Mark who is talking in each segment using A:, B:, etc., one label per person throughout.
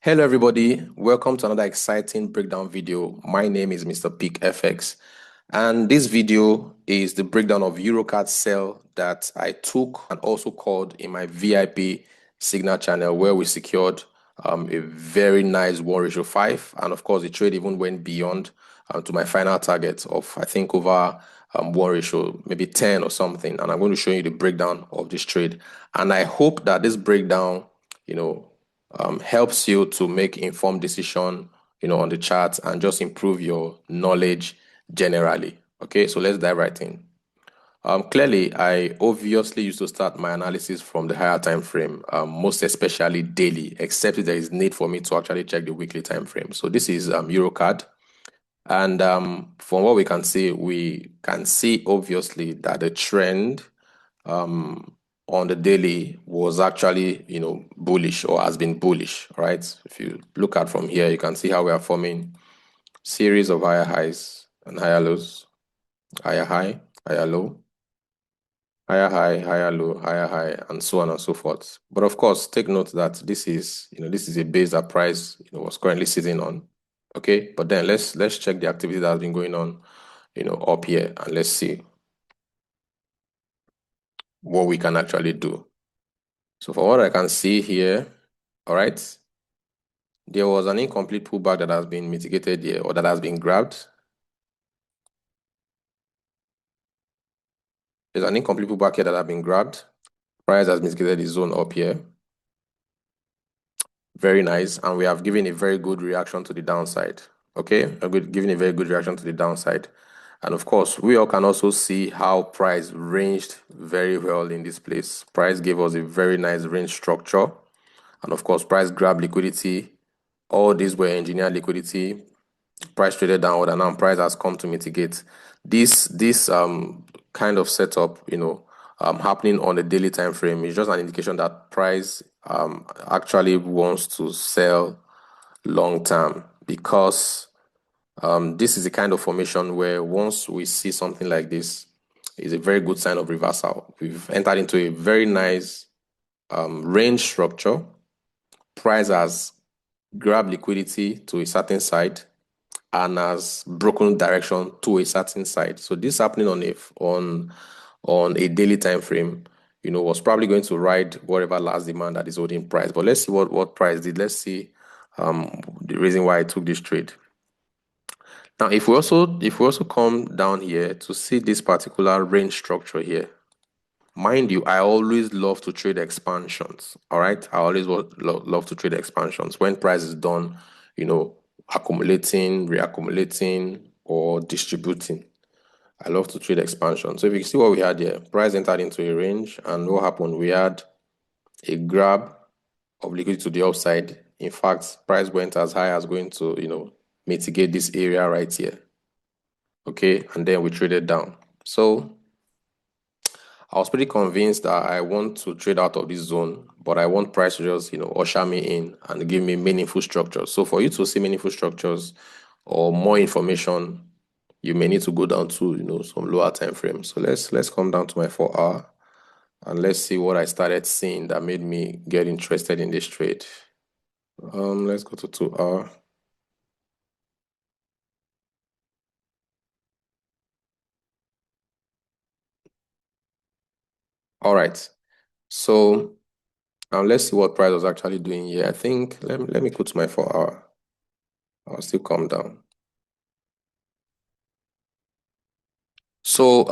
A: Hello everybody, welcome to another exciting breakdown video. My name is Mr. Peak FX, and this video is the breakdown of EURCAD sell that I took and also called in my VIP signal channel, where we secured a very nice 1:5, and of course the trade even went beyond to my final target of I think over 1 maybe 10 or something. And I'm going to show you the breakdown of this trade, and I hope that this breakdown helps you to make informed decision, on the charts and just improve your knowledge generally. Okay, so let's dive right in. Clearly, I obviously used to start my analysis from the higher time frame, most especially daily, except if there is need for me to actually check the weekly time frame. So this is EURCAD, and from what we can see obviously that the trend on the daily was actually, bullish or has been bullish, right? If you look at from here, you can see how we are forming series of higher highs and higher lows, higher high, higher low, higher high, higher low, higher high, and so on and so forth. But of course, take note that this is a base that price, was currently sitting on. Okay, but then let's check the activity that has been going on, up here, and let's see what we can actually do. So from what I can see here, all right, there was an incomplete pullback that has been mitigated here, or that has been grabbed. There's an incomplete pullback here that has been grabbed. Price has mitigated the zone up here. Very nice. And we have given a very good reaction to the downside. Okay, giving a very good reaction to the downside. And of course, we all can also see how price ranged very well in this place. Price gave us a very nice range structure. And of course, price grabbed liquidity. All these were engineered liquidity. Price traded downward, and now price has come to mitigate this kind of setup, happening on the daily time frame. Is just an indication that price actually wants to sell long term, because this is the kind of formation where once we see something like this, is a very good sign of reversal. We've entered into a very nice range structure. Price has grabbed liquidity to a certain side and has broken direction to a certain side. So this happening on a daily time frame, was probably going to ride whatever last demand that is holding price. But let's see what price did. Let's see the reason why I took this trade. Now, if we also come down here to see this particular range structure here, mind you, I always love to trade expansions. All right, I always love to trade expansions when price is done, accumulating, reaccumulating, or distributing. I love to trade expansion. So if you can see what we had here, price entered into a range, and what happened? We had a grab of liquidity to the upside. In fact, price went as high as going to, mitigate this area right here. Okay, and then we traded down. So I was pretty convinced that I want to trade out of this zone, but I want price to just, usher me in and give me meaningful structures. So for you to see meaningful structures or more information, you may need to go down to, some lower time frame. So let's come down to my 4-hour, and let's see what I started seeing that made me get interested in this trade. Let's go to 2-hour. All right. So let's see what price was actually doing here. I think let me go to my 4-hour. I'll still come down. So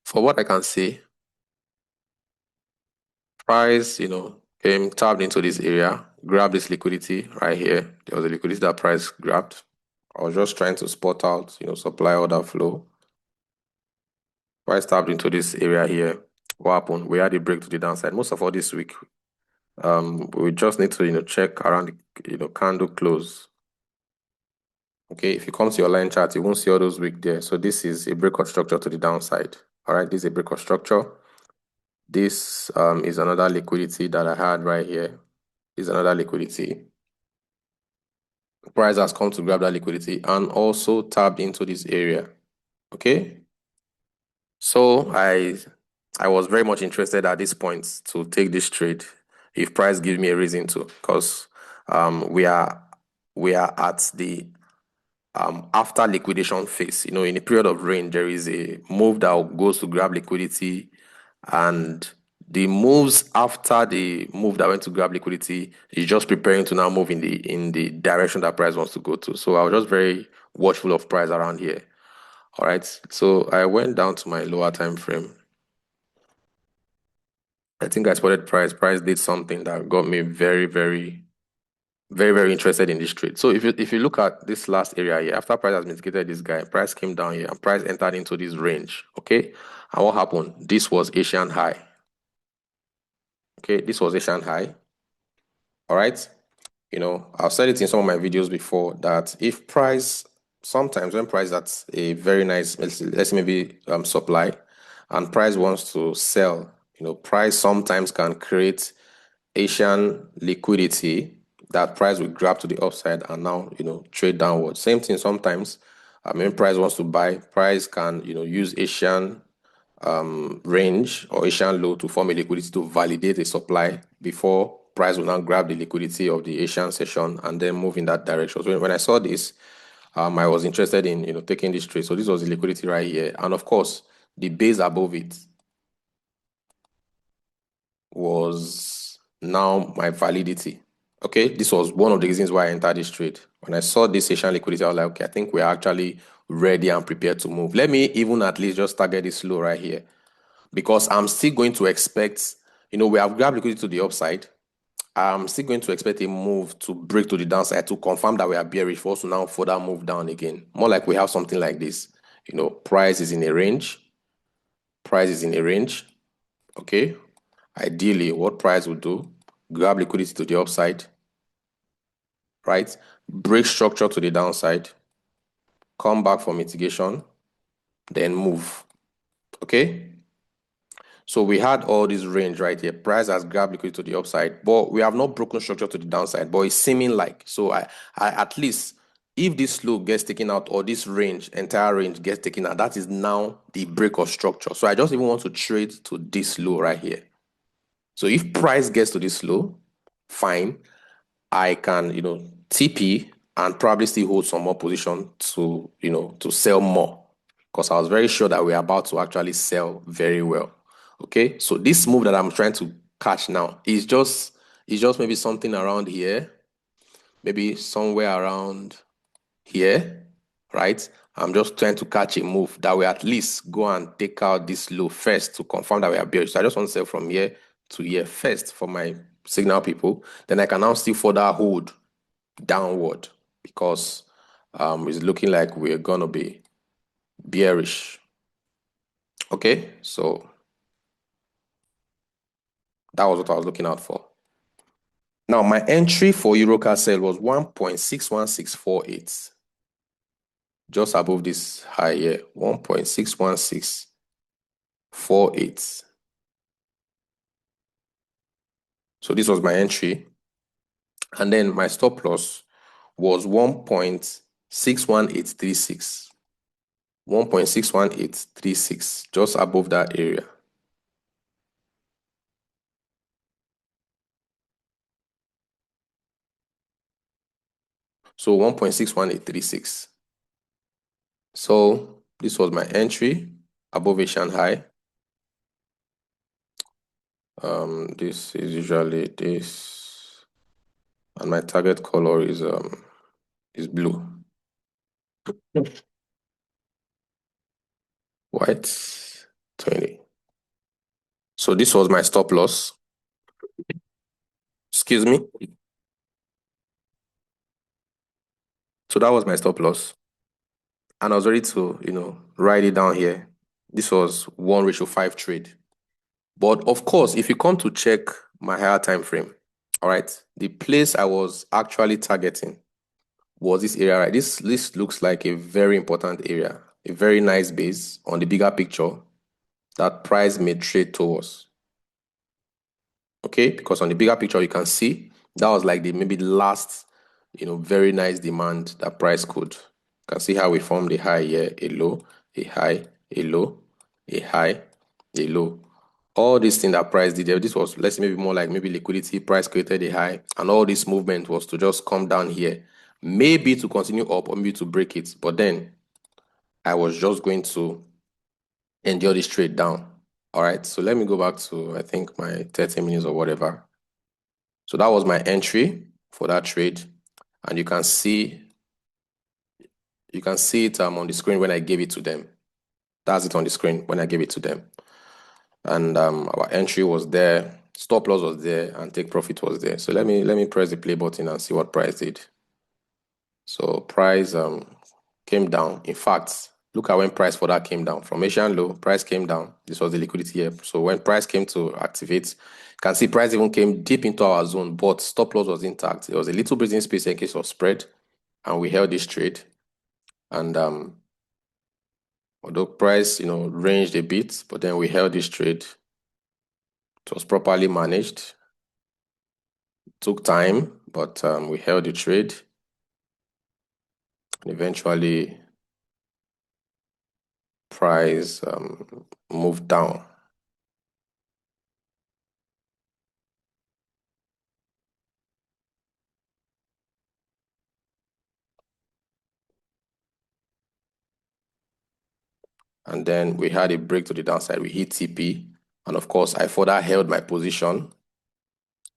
A: for what I can see, price, came tapped into this area, grabbed this liquidity right here. There was a liquidity that price grabbed. I was just trying to spot out, supply order flow. Price tapped into this area here. What happened? We had a break to the downside. Most of all this week, we just need to, check around the, candle close. Okay, if you come to your line chart, you won't see all those wick there. So this is a break of structure to the downside. All right, this is a break of structure. This is another liquidity that I had right here. This is another liquidity. Price has come to grab that liquidity and also tapped into this area. Okay, so I was very much interested at this point to take this trade. if price gives me a reason to, because we are at the after liquidation phase. In a period of range, there is a move that goes to grab liquidity, and the moves after the move that went to grab liquidity is just preparing to now move in the direction that price wants to go to. So I was just very watchful of price around here. All right, so I went down to my lower time frame. I think I spotted price. Price did something that got me very, very, very, very interested in this trade. So if you look at this last area here, after price has mitigated this guy, price came down here and price entered into this range. Okay, and what happened? This was Asian high. Okay, this was Asian high. All right. I've said it in some of my videos before that if price, sometimes when price that's a very nice, let's say maybe supply, and price wants to sell, price sometimes can create Asian liquidity that price will grab to the upside and now, trade downward. Same thing sometimes, when price wants to buy, price can, use Asian range or Asian low to form a liquidity to validate a supply before price will now grab the liquidity of the Asian session and then move in that direction. So when I saw this, I was interested in taking this trade. So this was the liquidity right here, and of course the base above it was now my validity. Okay, this was one of the reasons why I entered this trade. When I saw this Asian liquidity, I was like, okay, I think we're actually ready and prepared to move. Let me even at least just target this low right here, because I'm still going to expect, we have grabbed liquidity to the upside. I'm still going to expect a move to break to the downside to confirm that we are bearish for us to now further move down again. More like we have something like this. Price is in a range. Price is in a range. Okay. Ideally, what price would do, grab liquidity to the upside, right? Break structure to the downside, come back for mitigation, then move. Okay. So we had all this range right here. Price has grabbed liquidity to the upside, but we have not broken structure to the downside, but it's seeming like. So I at least, if this low gets taken out or this range, entire range gets taken out, that is now the break of structure. So I just even want to trade to this low right here. So if price gets to this low, fine, I can, TP and probably still hold some more position to, to sell more, because I was very sure that we're about to actually sell very well. Okay, so this move that I'm trying to catch now is just maybe something around here, maybe somewhere around here, right? I'm just trying to catch a move that will at least go and take out this low first to confirm that we are bearish. So I just want to sell from here to here first for my signal people. Then I can now still further hold downward, because it's looking like we're gonna be bearish. Okay, so that was what I was looking out for. Now my entry for EURCAD sell was 1.61648, just above this high here, 1.61648. So this was my entry, and then my stop loss was 1.61836. 1.61836, just above that area. So 1.61836. So this was my entry above Asian high. This is usually this, and my target color is blue. White 20. So this was my stop loss. Excuse me. So that was my stop loss, and I was ready to write it down here. This was 1:5 trade. But of course, if you come to check my higher time frame, all right, the place I was actually targeting was this area, right? This looks like a very important area, a very nice base on the bigger picture that price may trade towards. Okay, because on the bigger picture you can see that was like maybe the last very nice demand that price could. You can see how we formed a high here, a low, a high, a low, a high, a low. all this thing that price did there, this was, let's say, maybe more like maybe liquidity, price created a high, and all this movement was to just come down here, maybe to continue up or maybe to break it. But then I was just going to endure this trade down. All right, so let me go back to, I think, my 30 minutes or whatever. So that was my entry for that trade, and you can see it on the screen when I gave it to them. That's it on the screen when I gave it to them. And our entry was there, stop loss was there, and take profit was there. So let me press the play button and see what price did. So price came down. In fact, look at when price for that came down. From Asian low, price came down. This was the liquidity here. So when price came to activate, you can see price even came deep into our zone, but stop loss was intact. There was a little breathing space in case of spread, and we held this trade. And although price, ranged a bit, but then we held this trade. It was properly managed. It took time, but we held the trade. And eventually, price moved down. And then we had a break to the downside. We hit TP. And of course, I further held my position.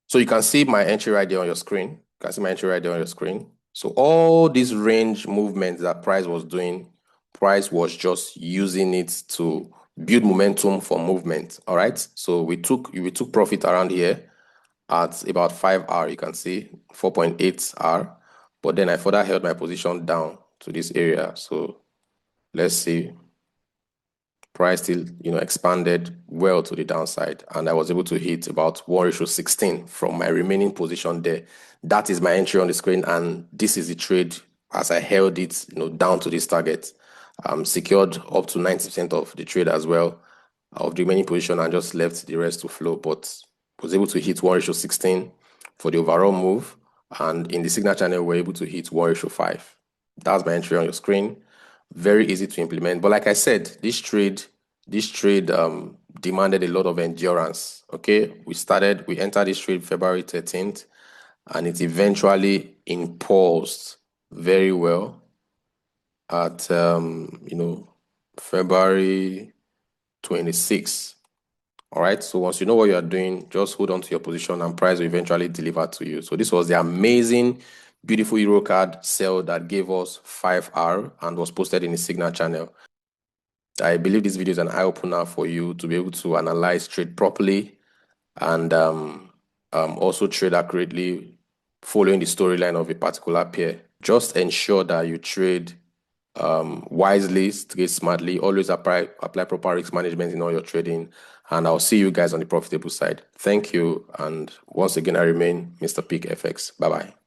A: So you can see my entry right there on your screen. You can see my entry right there on your screen. So all these range movements that price was doing, price was just using it to build momentum for movement. All right. So we took profit around here at about 5R. You can see 4.8R. But then I further held my position down to this area. So let's see. Price still, expanded well to the downside, and I was able to hit about 1:16 from my remaining position there. That is my entry on the screen, and this is the trade as I held it, down to this target. Secured up to 90% of the trade as well, of the remaining position, and just left the rest to flow, but was able to hit 1:16 for the overall move, and in the signal channel, we're able to hit 1:5. That's my entry on your screen. Very easy to implement. But like I said, this trade demanded a lot of endurance. Okay, we entered this trade February 13th, and it eventually impulsed very well at February 26th. All right, so once you know what you are doing, just hold on to your position and price will eventually deliver to you. So this was the amazing, beautiful EURCAD sell that gave us 5R and was posted in the Signal channel. I believe this video is an eye-opener for you to be able to analyze trade properly and also trade accurately following the storyline of a particular pair. Just ensure that you trade wisely, trade smartly, always apply proper risk management in all your trading, and I'll see you guys on the profitable side. Thank you, and once again, I remain Mr. Peak FX. Bye-bye.